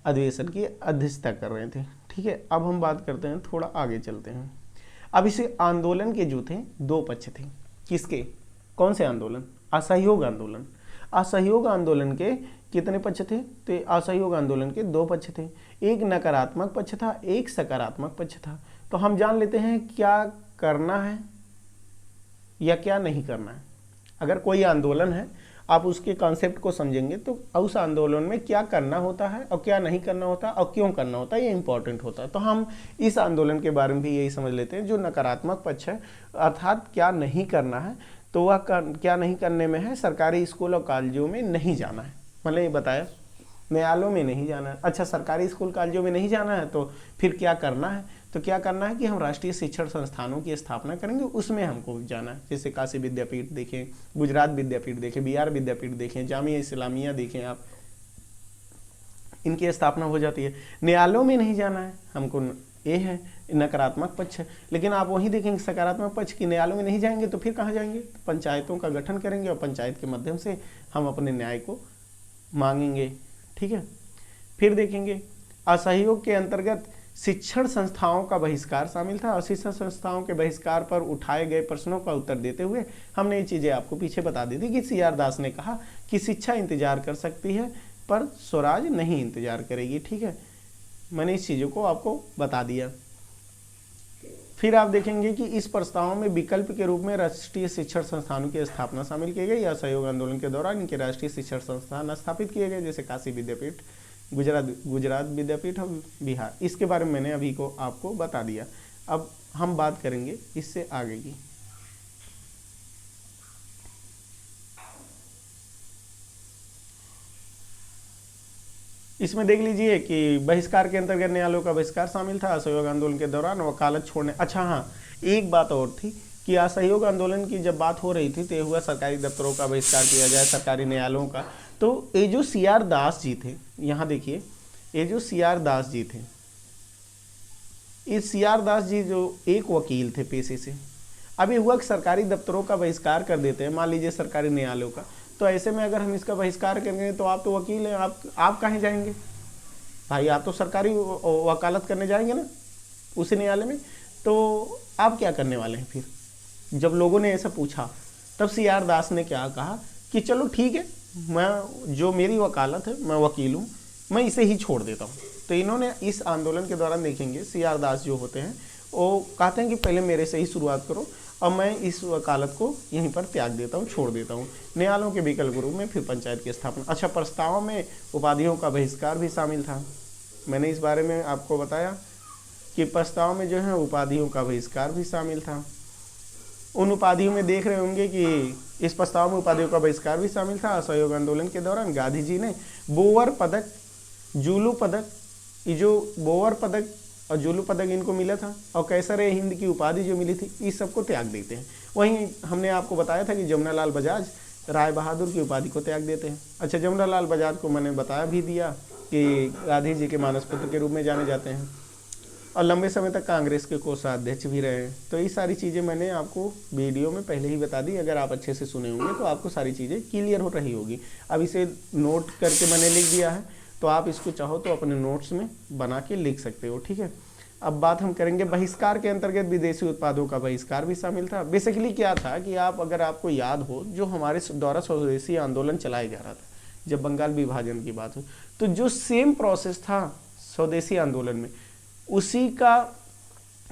Speaker 1: अधिवेशन की अध्यक्षता कर रहे थे। ठीक है, अब हम बात करते हैं, थोड़ा आगे चलते हैं। अब इस आंदोलन के जो थे दो पक्ष थे। किसके, कौन से आंदोलन? असहयोग आंदोलन। असहयोग आंदोलन के कितने पक्ष थे? तो असहयोग आंदोलन के दो पक्ष थे, एक नकारात्मक पक्ष था, एक सकारात्मक पक्ष था। तो हम जान लेते हैं क्या करना है या क्या नहीं करना है। अगर कोई आंदोलन है, आप उसके कॉन्सेप्ट को समझेंगे तो उस आंदोलन में क्या करना होता है और क्या नहीं करना होता और क्यों करना होता है, ये इंपॉर्टेंट होता है। तो हम इस आंदोलन के बारे में भी यही समझ लेते हैं। जो नकारात्मक पक्ष है, अर्थात क्या नहीं करना है, तो वह क्या नहीं करने में है, सरकारी स्कूल और कॉलेजों में नहीं जाना है। मैंने ये बताया, न्यायालयों में नहीं जाना है। अच्छा, सरकारी स्कूल कॉलेजों में नहीं जाना है, तो फिर क्या करना है? तो क्या करना है कि हम राष्ट्रीय शिक्षण संस्थानों की स्थापना करेंगे, उसमें हमको जाना है। जैसे काशी विद्यापीठ देखें, गुजरात विद्यापीठ देखें, बिहार विद्यापीठ देखें, जामिया इस्लामिया देखें, आप इनकी स्थापना हो जाती है। न्यायालयों में नहीं जाना है हमको, ये है नकारात्मक पक्ष है। लेकिन आप वहीं देखेंगे सकारात्मक पक्ष की, न्यायालयों में नहीं जाएंगे तो फिर कहाँ जाएंगे? पंचायतों का गठन करेंगे और पंचायत के माध्यम से हम अपने न्याय को मांगेंगे। ठीक है, फिर देखेंगे असहयोग के अंतर्गत शिक्षण संस्थाओं का बहिष्कार शामिल था, और शिक्षण संस्थाओं के बहिष्कार पर उठाए गए प्रश्नों का उत्तर देते हुए हमने ये चीज़ें आपको पीछे बता दी थी कि CR दास ने कहा कि शिक्षा इंतजार कर सकती है पर स्वराज नहीं इंतजार करेगी। ठीक है, मैंने इस चीज़ों को आपको बता दिया। फिर आप देखेंगे कि इस प्रस्ताव में विकल्प के रूप में राष्ट्रीय शिक्षण संस्थानों की स्थापना शामिल की गई। असहयोग आंदोलन के दौरान इनके राष्ट्रीय शिक्षण संस्थान स्थापित किए गए, जैसे काशी विद्यापीठ, गुजरात विद्यापीठ और बिहार। इसके बारे में मैंने अभी को आपको बता दिया। अब हम बात करेंगे इससे आगे की। इसमें देख लीजिए कि बहिष्कार के अंतर्गत न्यायालयों का बहिष्कार शामिल था। असहयोग आंदोलन के दौरान वकालत छोड़ने, अच्छा हाँ, एक बात और थी कि असहयोग आंदोलन की जब बात हो रही थी तो हुआ सरकारी दफ्तरों का बहिष्कार किया जाए, सरकारी न्यायालयों का। तो ये जो CR दास जी थे, यहाँ देखिए, ये जो CR दास जी थे, ये CR दास जी जो एक वकील थे पेशे से। अभी हुआ कि सरकारी दफ्तरों का बहिष्कार कर देते हैं, मान लीजिए सरकारी न्यायालयों का, तो ऐसे में अगर हम इसका बहिष्कार करेंगे तो आप तो वकील हैं, आप कहाँ जाएंगे भाई? आप तो सरकारी वकालत करने जाएंगे ना उस न्यायालय में, तो आप क्या करने वाले हैं? फिर जब लोगों ने ऐसा पूछा तब CR दास ने क्या कहा कि चलो ठीक है, मैं जो मेरी वकालत है, मैं वकील हूँ, मैं इसे ही छोड़ देता हूँ। तो इन्होंने इस आंदोलन के दौरान देखेंगे CR दास जो होते हैं वो कहते हैं कि पहले मेरे से ही शुरुआत करो और मैं इस वकालत को यहीं पर त्याग देता हूँ, छोड़ देता हूँ। न्यायालयों के विकल्प रूप में फिर पंचायत की स्थापना। अच्छा, प्रस्ताव में उपाधियों का बहिष्कार भी शामिल था। मैंने इस बारे में आपको बताया कि प्रस्ताव में जो है उपाधियों का बहिष्कार भी शामिल था। उन उपाधियों में देख रहे होंगे कि इस प्रस्ताव में उपाधियों का बहिष्कार भी शामिल था। असहयोग आंदोलन के दौरान गांधी जी ने बोवर पदक, जूलू पदक, ये जो बोवर पदक और जूलू पदक इनको मिला था, और कैसर-ए-हिंद की उपाधि जो मिली थी, इस सबको त्याग देते हैं। वहीं हमने आपको बताया था कि जमुनालाल बजाज राय बहादुर की उपाधि को त्याग देते हैं। अच्छा, जमुनालाल बजाज को मैंने बता भी दिया कि गांधी जी के मानस पुत्र के रूप में जाने जाते हैं। और लंबे समय तक कांग्रेस के कोषाध्यक्ष भी रहे। तो ये सारी चीज़ें मैंने आपको वीडियो में पहले ही बता दी, अगर आप अच्छे से सुने होंगे तो आपको सारी चीज़ें क्लियर हो रही होगी। अब इसे नोट करके मैंने लिख दिया है, तो आप इसको चाहो तो अपने नोट्स में बना के लिख सकते हो, ठीक है। अब बात हम करेंगे बहिष्कार के अंतर्गत विदेशी उत्पादों का बहिष्कार भी शामिल था। बेसिकली क्या था कि अगर आपको याद हो, जो हमारे द्वारा स्वदेशी आंदोलन चलाया जा रहा था, जब बंगाल विभाजन की बात हो, तो जो सेम प्रोसेस था स्वदेशी आंदोलन में, उसी का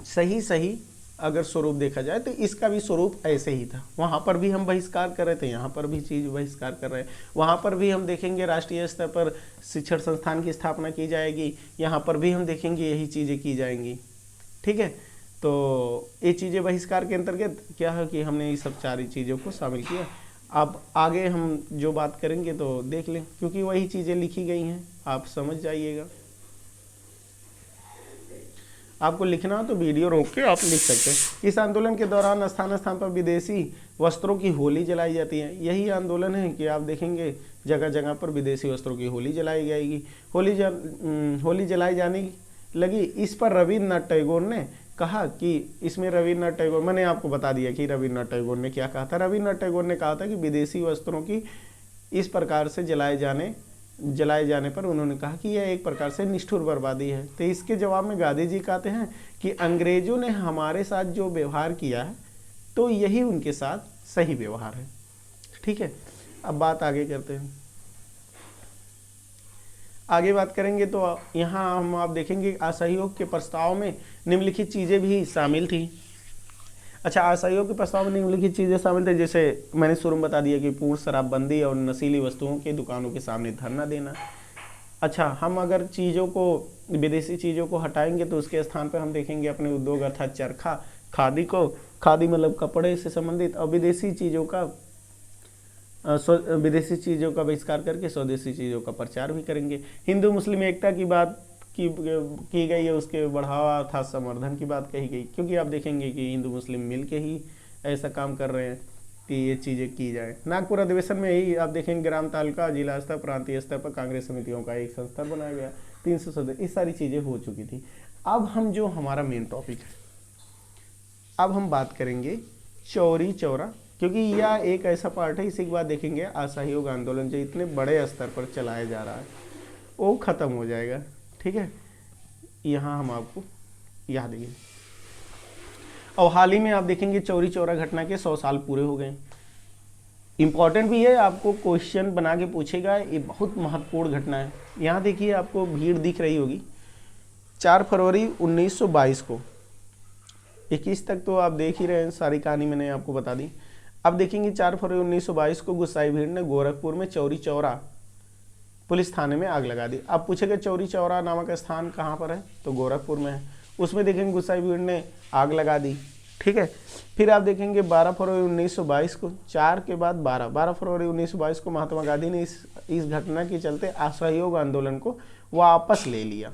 Speaker 1: सही अगर स्वरूप देखा जाए तो इसका भी स्वरूप ऐसे ही था। वहाँ पर भी हम बहिष्कार कर रहे थे, यहाँ पर भी चीज़ बहिष्कार कर रहे हैं। वहाँ पर भी हम देखेंगे राष्ट्रीय स्तर पर शिक्षण संस्थान की स्थापना की जाएगी, यहाँ पर भी हम देखेंगे यही चीज़ें की जाएंगी, ठीक है। तो ये चीज़ें बहिष्कार के अंतर्गत क्या है कि हमने ये सब सारी चीज़ों को शामिल किया। अब आगे हम जो बात करेंगे तो देख लें, क्योंकि वही चीज़ें लिखी गई हैं, आप समझ जाइएगा। आपको लिखना हो तो वीडियो रोक के आप लिख सकते हैं। इस आंदोलन के दौरान स्थान स्थान पर विदेशी वस्त्रों की होली जलाई जाती है। यही आंदोलन है कि आप देखेंगे जगह जगह पर विदेशी वस्त्रों की होली जलाई जाएगी। होली जलाई जाने लगी। इस पर रविन्द्रनाथ टैगोर ने कहा कि इसमें रविन्द्रनाथ टैगोर, मैंने आपको बता दिया कि रविन्द्रनाथ टैगोर ने क्या कहा था। रविन्द्रनाथ टैगोर ने कहा था कि विदेशी वस्त्रों की इस प्रकार से जलाए जाने पर उन्होंने कहा कि यह एक प्रकार से निष्ठुर बर्बादी है। तो इसके जवाब में गांधी जी कहते हैं कि अंग्रेजों ने हमारे साथ जो व्यवहार किया है तो यही उनके साथ सही व्यवहार है, ठीक है। अब बात आगे करते हैं। आगे बात करेंगे तो यहाँ हम आप देखेंगे असहयोग के प्रस्ताव में निम्नलिखित चीज़ें भी शामिल थी। अच्छा, असहयोग के प्रस्ताव में निम्नलिखित चीज़ें शामिल थे, जैसे मैंने शुरू में बता दिया कि पूर्ण शराबबंदी और नशीली वस्तुओं की दुकानों के सामने धरना देना। अच्छा, हम अगर चीज़ों को, विदेशी चीज़ों को हटाएंगे तो उसके स्थान पर हम देखेंगे अपने उद्योग अर्थात चरखा, खादी मतलब कपड़े से संबंधित, और विदेशी चीज़ों का बहिष्कार करके स्वदेशी चीज़ों का प्रचार भी करेंगे। हिंदू मुस्लिम एकता की बात की गई है, उसके बढ़ावा अर्थात संवर्धन की बात कही गई, क्योंकि आप देखेंगे कि हिंदू मुस्लिम मिल के ही ऐसा काम कर रहे हैं कि ये चीज़ें की जाए। नागपुर अधिवेशन में ही आप देखेंगे ग्राम तालुका, जिला स्तर, प्रांतीय स्तर पर कांग्रेस समितियों का एक संस्था बनाया गया, 300 सदस्य, इस सारी चीज़ें हो चुकी थी। अब हम जो हमारा मेन टॉपिक है, अब हम बात करेंगे चौरी चौरा, क्योंकि यह एक ऐसा पार्ट है, इसी के बाद देखेंगे असहयोग आंदोलन जो इतने बड़े स्तर पर चलाया जा रहा है वो ख़त्म हो जाएगा, ठीक है। यहाँ हम आपको याद देंगे। और हाल ही में आप देखेंगे चौरी चौरा घटना के 100 साल पूरे हो गए। इम्पॉर्टेंट भी है, आपको क्वेश्चन बना के पूछेगा, ये बहुत महत्वपूर्ण घटना है। यहाँ देखिए आपको भीड़ दिख रही होगी। 4 फरवरी 1922 को, 21 तक तो आप देख ही रहे हैं, सारी कहानी मैंने आपको बता दी। अब देखेंगे 4 फरवरी 1922 को गुस्साई भीड़ ने गोरखपुर में चौरी चौरा पुलिस थाने में आग लगा दी। अब पूछेगा चौरी चौरा नामक स्थान कहाँ पर है, तो गोरखपुर में है। उसमें देखेंगे गुस्साई भीड़ ने आग लगा दी, ठीक है। फिर आप देखेंगे 12 फरवरी 1922 को, 4 के बाद 12 फरवरी 1922 को महात्मा गांधी ने इस घटना के चलते असहयोग आंदोलन को वापस ले लिया।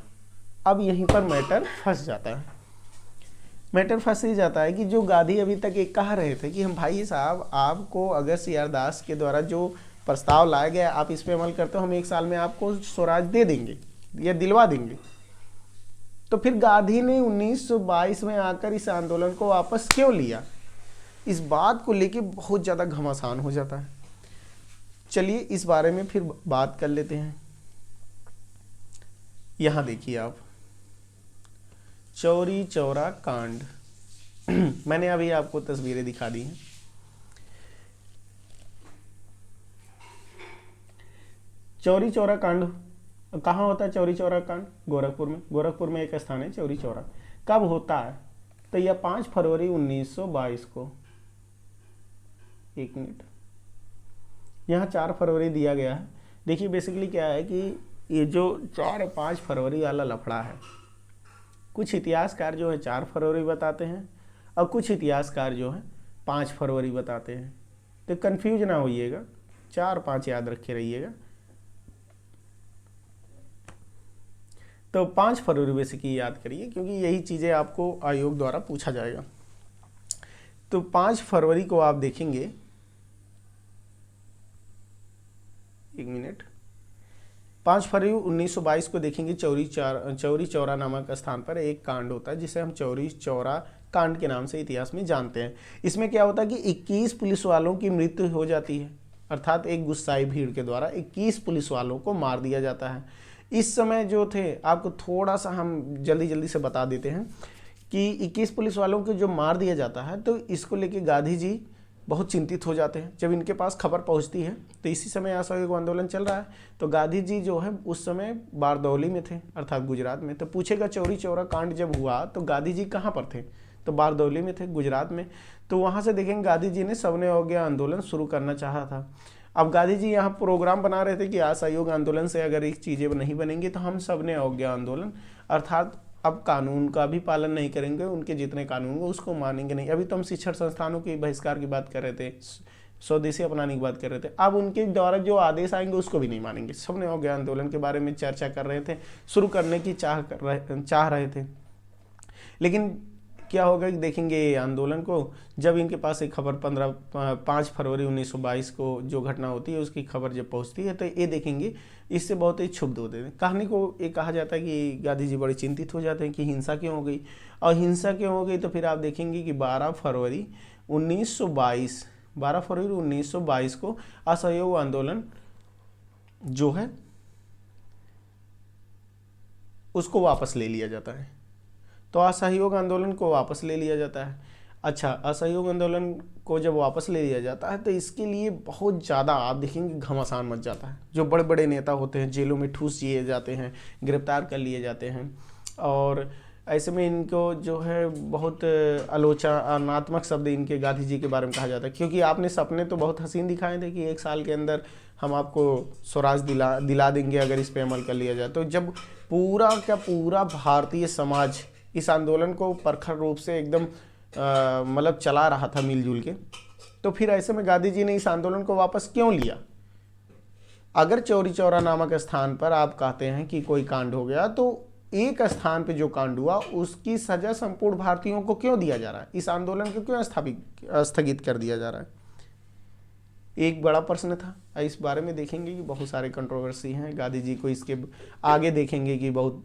Speaker 1: अब यहीं पर मैटर फंस जाता है। मैटर फंस ही जाता है कि जो गांधी अभी तक एक कह रहे थे कि हम भाई साहब आपको अगर CR दास के द्वारा जो प्रस्ताव लाया गया आप इस पे अमल करते हो, हम 1 साल में आपको स्वराज दे देंगे या दिलवा देंगे। तो फिर गांधी ने 1922 में आकर इस आंदोलन को वापस क्यों लिया, इस बात को लेके बहुत ज़्यादा घमासान हो जाता है। चलिए इस बारे में फिर बात कर लेते हैं। यहाँ देखिए आप, चौरी चौरा कांड मैंने अभी आपको तस्वीरें दिखा दी हैं। चौरी चौरा कांड कहाँ होता है? चौरी चौरा कांड गोरखपुर में। गोरखपुर में एक स्थान है चौरी चौरा। कब होता है? तो यह 5 फरवरी 1922 को। एक मिनट, यहाँ 4 फरवरी दिया गया है। देखिए बेसिकली क्या है कि ये जो 4 और 5 फरवरी वाला लफड़ा है, कुछ इतिहासकार जो है 4 फरवरी बताते हैं और कुछ इतिहासकार जो है 5 फरवरी बताते हैं। तो कंफ्यूज ना होइएगा, 4 5 याद रखे रहिएगा। तो 5 फरवरी बेसिकली याद करिए, क्योंकि यही चीज़ें आपको आयोग द्वारा पूछा जाएगा। तो 5 फरवरी को आप देखेंगे, एक मिनट, 5 फरवरी 1922 को देखेंगे चौरी चौरा नामक स्थान पर एक कांड होता है जिसे हम चौरी चौरा कांड के नाम से इतिहास में जानते हैं। इसमें क्या होता है कि 21 पुलिस वालों की मृत्यु हो जाती है, अर्थात एक गुस्साई भीड़ के द्वारा 21 पुलिस वालों को मार दिया जाता है। इस समय जो थे, आपको थोड़ा सा हम जल्दी जल्दी से बता देते हैं कि 21 पुलिस वालों को जो मार दिया जाता है, तो इसको लेके गांधी जी बहुत चिंतित हो जाते हैं। जब इनके पास खबर पहुंचती है, तो इसी समय असहयोग आंदोलन चल रहा है, तो गांधी जी जो है उस समय बारदौली में थे, अर्थात गुजरात में। तो पूछेगा चौरी चौरा कांड जब हुआ तो गांधी जी कहाँ पर थे, तो बारदौली में थे, गुजरात में। तो वहाँ से देखेंगे गांधी जी ने सबने अवज्ञा आंदोलन शुरू करना चाहा था। अब गांधी जी यहाँ प्रोग्राम बना रहे थे कि असहयोग आंदोलन से अगर एक चीज़ें नहीं बनेंगी तो हम सब ने अवज्ञा आंदोलन, अर्थात अब कानून का भी पालन नहीं करेंगे, उनके जितने कानून हो उसको मानेंगे नहीं। अभी तो हम शिक्षण संस्थानों के बहिष्कार की बात कर रहे थे, स्वदेशी अपनाने की बात कर रहे थे, अब उनके द्वारा जो आदेश आएंगे उसको भी नहीं मानेंगे। सबने अवज्ञा आंदोलन के बारे में चर्चा कर रहे थे, शुरू करने की चाह रहे थे। लेकिन क्या होगा कि देखेंगे आंदोलन को, जब इनके पास एक खबर 5 फरवरी 1922 को जो घटना होती है उसकी खबर जब पहुंचती है, तो ये देखेंगे इससे बहुत ही क्षुब्ध होते हैं। कहानी को ये कहा जाता है कि गांधी जी बड़े चिंतित हो जाते हैं कि हिंसा क्यों हो गई, और हिंसा क्यों हो गई तो फिर आप देखेंगे कि 12 फरवरी 1922 को असहयोग आंदोलन जो है उसको वापस ले लिया जाता है। तो असहयोग आंदोलन को वापस ले लिया जाता है। अच्छा, असहयोग आंदोलन को जब वापस ले लिया जाता है तो इसके लिए बहुत ज़्यादा आप देखेंगे घमासान मच जाता है। जो बड़े बड़े नेता होते हैं जेलों में ठूस दिए जाते हैं, गिरफ्तार कर लिए जाते हैं, और ऐसे में इनको जो है बहुत आलोचनात्मक शब्द इनके गांधी जी के बारे में कहा जाता है, क्योंकि आपने सपने तो बहुत हसीन दिखाए थे कि 1 साल के अंदर हम आपको स्वराज दिला देंगे अगर इस पे अमल कर लिया जाए। तो जब पूरा भारतीय समाज इस आंदोलन को प्रखर रूप से एकदम मतलब चला रहा था मिलजुल के, तो फिर ऐसे में गांधी जी ने इस आंदोलन को वापस क्यों लिया? अगर चौरी चौरा नामक स्थान पर आप कहते हैं कि कोई कांड हो गया, तो एक स्थान पे जो कांड हुआ उसकी सजा संपूर्ण भारतीयों को क्यों दिया जा रहा है? इस आंदोलन को क्यों स्थगित कर दिया जा रहा है? एक बड़ा प्रश्न था। इस बारे में देखेंगे कि बहुत सारे कंट्रोवर्सी हैं। गांधी जी को इसके आगे देखेंगे कि बहुत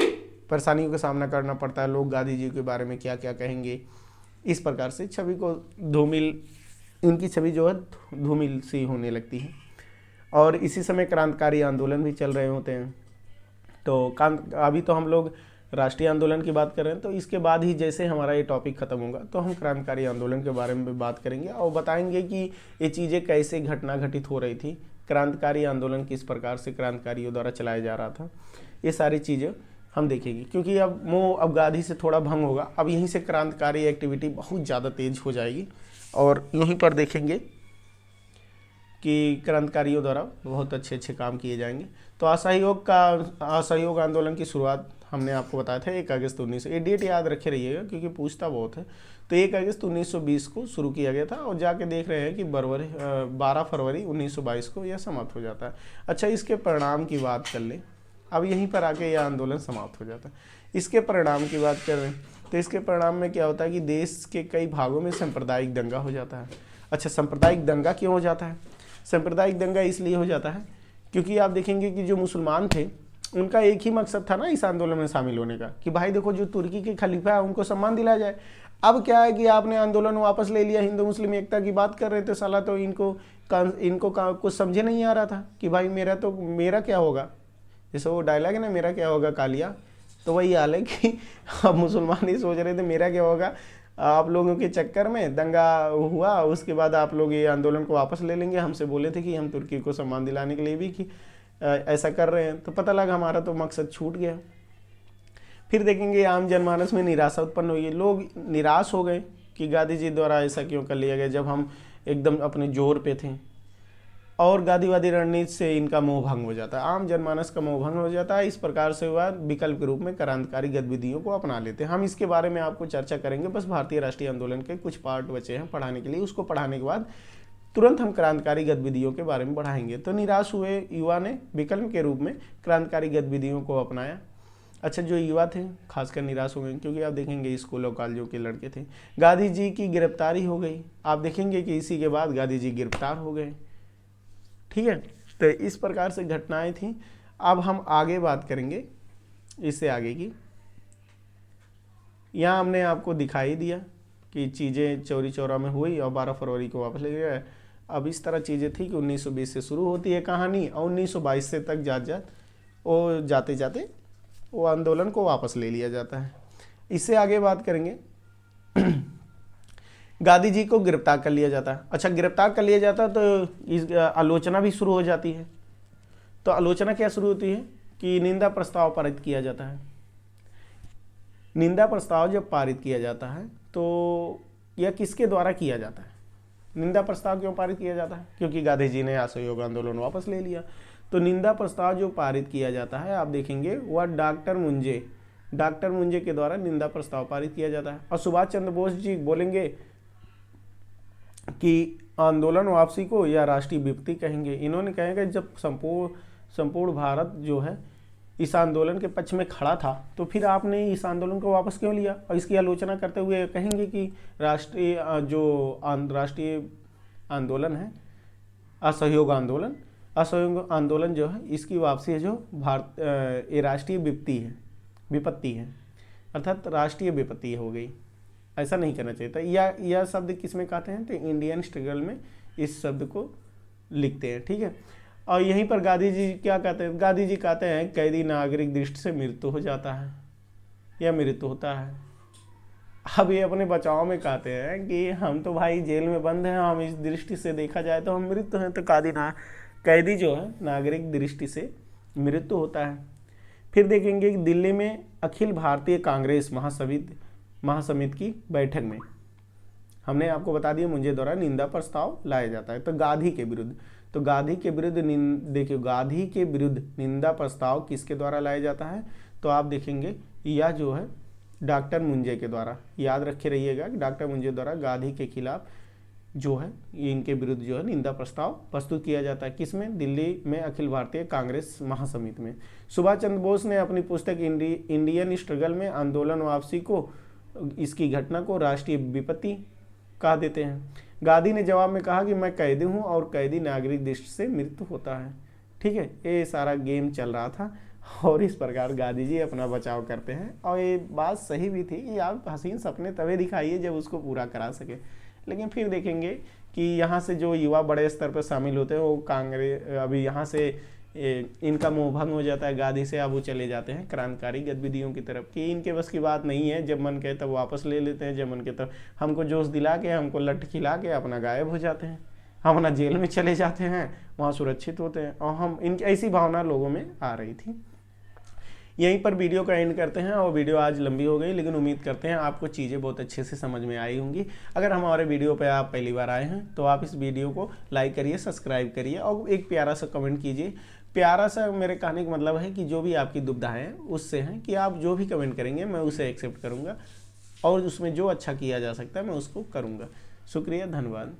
Speaker 1: परेशानियों का सामना करना पड़ता है, लोग गांधी जी के बारे में क्या क्या कहेंगे। इस प्रकार से छवि को इनकी छवि जो है धूमिल सी होने लगती है। और इसी समय क्रांतिकारी आंदोलन भी चल रहे होते हैं। तो अभी तो हम लोग राष्ट्रीय आंदोलन की बात कर रहे हैं, तो इसके बाद ही जैसे हमारा ये टॉपिक खत्म होगा तो हम क्रांतिकारी आंदोलन के बारे में भी बात करेंगे और बताएंगे कि ये चीज़ें कैसे घटित हो रही थी, क्रांतिकारी आंदोलन किस प्रकार से क्रांतिकारियों द्वारा चलाया जा रहा था, ये सारी चीज़ें हम देखेंगे। क्योंकि अब गांधी से थोड़ा भंग होगा, अब यहीं से क्रांतिकारी एक्टिविटी बहुत ज़्यादा तेज हो जाएगी और यहीं पर देखेंगे कि क्रांतिकारियों द्वारा बहुत अच्छे काम किए जाएंगे। तो असहयोग आंदोलन की शुरुआत हमने आपको बताया था 1 अगस्त 1900, ये डेट याद रखे रहिएगा क्योंकि पूछता बहुत है। तो 1 अगस्त 1920 को शुरू किया गया था और जाके देख रहे हैं कि 12 फरवरी 1922 को यह समाप्त हो जाता है। अच्छा, इसके परिणाम की बात कर लें। अब यहीं पर आके यह आंदोलन समाप्त हो जाता है। इसके परिणाम की बात कर रहे हैं तो इसके परिणाम में क्या होता है कि देश के कई भागों में सांप्रदायिक दंगा हो जाता है। अच्छा, सांप्रदायिक दंगा क्यों हो जाता है? सांप्रदायिक दंगा इसलिए हो जाता है क्योंकि आप देखेंगे कि जो मुसलमान थे उनका एक ही मकसद था ना इस आंदोलन में शामिल होने का, कि भाई देखो जो तुर्की के खलीफा है उनको सम्मान दिलाया जाए। अब क्या है कि आपने आंदोलन वापस ले लिया, हिंदू मुस्लिम एकता की बात कर रहे थे, साला तो इनको कुछ समझे नहीं आ रहा था कि भाई मेरा क्या होगा। जैसे वो डायलॉग है ना, मेरा क्या होगा कालिया, तो वही हाल है कि अब मुसलमान ही सोच रहे थे मेरा क्या होगा। आप लोगों के चक्कर में दंगा हुआ, उसके बाद आप लोग ये आंदोलन को वापस ले लेंगे। हमसे बोले थे कि हम तुर्की को सम्मान दिलाने के लिए भी कि ऐसा कर रहे हैं, तो पता लगा हमारा तो मकसद छूट गया। फिर देखेंगे आम जनमानस में निराशा उत्पन्न हुई, लोग निराश हो गए कि गांधी जी द्वारा ऐसा क्यों कर लिया गया जब हम एकदम अपने जोर पे थे। और गांधीवादी रणनीति से इनका मोह भंग हो जाता है, आम जनमानस का मोह भंग हो जाता है। इस प्रकार से वह विकल्प के रूप में क्रांतिकारी गतिविधियों को अपना लेते हैं। हम इसके बारे में आपको चर्चा करेंगे, बस भारतीय राष्ट्रीय आंदोलन के कुछ पार्ट बचे हैं पढ़ाने के लिए, उसको पढ़ाने के बाद तुरंत हम क्रांतिकारी गतिविधियों के बारे में बढ़ाएंगे। तो निराश हुए युवा ने विकल्प के रूप में क्रांतिकारी गतिविधियों को अपनाया। अच्छा, जो युवा थे खासकर निराश हो गए क्योंकि आप देखेंगे स्कूलों कॉलेजों के लड़के थे। गांधी जी की गिरफ्तारी हो गई, आप देखेंगे कि इसी के बाद गांधी जी गिरफ्तार हो गए। ठीक है, तो इस प्रकार से घटनाएं थी। अब हम आगे बात करेंगे इससे आगे की। यहाँ हमने आपको दिखाई दिया कि चीज़ें चौरी चौरा में हुई और 12 फरवरी को वापस ले गया। अब इस तरह चीज़ें थी कि 1920 से शुरू होती है कहानी और 1922 से तक जाते जाते वो आंदोलन को वापस ले लिया जाता है। इससे आगे बात करेंगे गांधी जी को गिरफ्तार कर लिया जाता है। अच्छा, गिरफ्तार कर लिया जाता है तो इस आलोचना भी शुरू हो जाती है। तो आलोचना क्या शुरू होती है कि निंदा प्रस्ताव पारित किया जाता है। निंदा प्रस्ताव जब पारित किया जाता है तो यह किसके द्वारा किया जाता है? निंदा प्रस्ताव क्यों पारित किया जाता है? क्योंकि गांधी जी ने असहयोग आंदोलन वापस ले लिया। तो निंदा प्रस्ताव जो पारित किया जाता है, आप देखेंगे वह डॉक्टर मुंजे के द्वारा निंदा प्रस्ताव पारित किया जाता है। और सुभाष चंद्र बोस जी बोलेंगे कि आंदोलन वापसी को या राष्ट्रीय विपत्ति कहेंगे। इन्होंने कहेंगे जब संपूर्ण भारत जो है इस आंदोलन के पक्ष में खड़ा था तो फिर आपने इस आंदोलन को वापस क्यों लिया? और इसकी आलोचना करते हुए कहेंगे कि राष्ट्रीय आंदोलन है असहयोग आंदोलन जो है इसकी वापसी है जो ये राष्ट्रीय विपत्ति है अर्थात राष्ट्रीय विपत्ति हो गई। ऐसा नहीं करना चाहिए था। यह शब्द किस में कहते हैं? तो इंडियन स्ट्रगल में इस शब्द को लिखते हैं, ठीक है। और यहीं पर गांधी जी क्या कहते हैं? गांधी जी कहते हैं कैदी नागरिक दृष्टि से मृत्यु हो जाता है या मृत्यु होता है। अब ये अपने बचाव में कहते हैं कि हम तो भाई जेल में बंद हैं, हम इस दृष्टि से देखा जाए तो हम मृत्यु हैं। तो कैदी जो है नागरिक दृष्टि से मृत्यु होता है। फिर देखेंगे कि दिल्ली में अखिल भारतीय कांग्रेस महासमिति की बैठक में हमने आपको बता दिया मुंजे द्वारा निंदा प्रस्ताव लाया जाता है। तो गांधी के विरुद्ध देखिए गांधी के विरुद्ध निंदा प्रस्ताव किसके द्वारा लाया जाता है? तो आप देखेंगे यह जो है डॉक्टर मुंजे के द्वारा। याद रखे रहिएगा कि डॉक्टर मुंजे द्वारा गांधी के खिलाफ जो है इनके विरुद्ध जो है निंदा प्रस्ताव प्रस्तुत किया जाता है। किसमें? दिल्ली में अखिल भारतीय कांग्रेस महासमिति में। सुभाष चंद्र बोस ने अपनी पुस्तक इंडियन स्ट्रगल में आंदोलन वापसी को इसकी घटना को राष्ट्रीय विपत्ति कह देते हैं। गांधी ने जवाब में कहा कि मैं कैदी हूं और कैदी नागरिक दृष्टि से मृत्यु होता है, ठीक है। ये सारा गेम चल रहा था और इस प्रकार गांधी जी अपना बचाव करते हैं। और ये बात सही भी थी कि आप हसीन सपने तभी दिखाइए जब उसको पूरा करा सके। लेकिन फिर देखेंगे कि यहाँ से जो युवा बड़े स्तर पर शामिल होते हैं वो कांग्रेस अभी यहाँ से इनका मोहभंग हो जाता है गांधी से। अब वो चले जाते हैं क्रांतिकारी गतिविधियों की तरफ कि इनके बस की बात नहीं है, जब मन कहे तब वापस ले लेते हैं, जब मन के तब हमको जोश दिला के हमको लठ खिला के अपना गायब हो जाते हैं, हम अपना जेल में चले जाते हैं, वहाँ सुरक्षित होते हैं। और हम इनकी ऐसी भावना लोगों में आ रही थी। यहीं पर वीडियो का एंड करते हैं। और वीडियो आज लंबी हो गई लेकिन उम्मीद करते हैं आपको चीज़ें बहुत अच्छे से समझ में आई होंगी। अगर हमारे वीडियो पे आप पहली बार आए हैं तो आप इस वीडियो को लाइक करिए, सब्सक्राइब करिए और एक प्यारा सा कमेंट कीजिए। प्यारा सा मेरे कहने का मतलब है कि जो भी आपकी दुविधाएं हैं उससे हैं कि आप जो भी कमेंट करेंगे मैं उसे एक्सेप्ट करूँगा और उसमें जो अच्छा किया जा सकता है मैं उसको करूँगा। शुक्रिया, धन्यवाद।